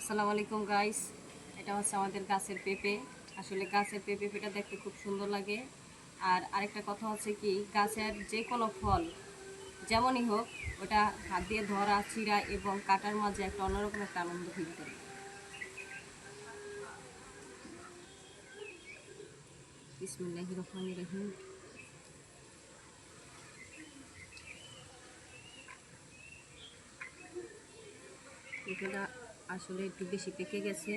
আসসালামু আলাইকুম গাইস। এটা হচ্ছে আমাদের গাছের পেঁপে। আসলে গাছের পেঁপেটা দেখতে খুব সুন্দর লাগে। আর আরেকটা কথা হচ্ছে কি, গাছের যে কোনো ফল যেমনই হোক, ওটা হাত দিয়ে ধরা, ছিঁড়া এবং কাটার মাঝে একটা অন্যরকম একটা আনন্দ ফিল করে। বিসমিল্লাহির রহমানির রহিম। পেঁপেটা আসলে একটু বেশি পেকে গেছে।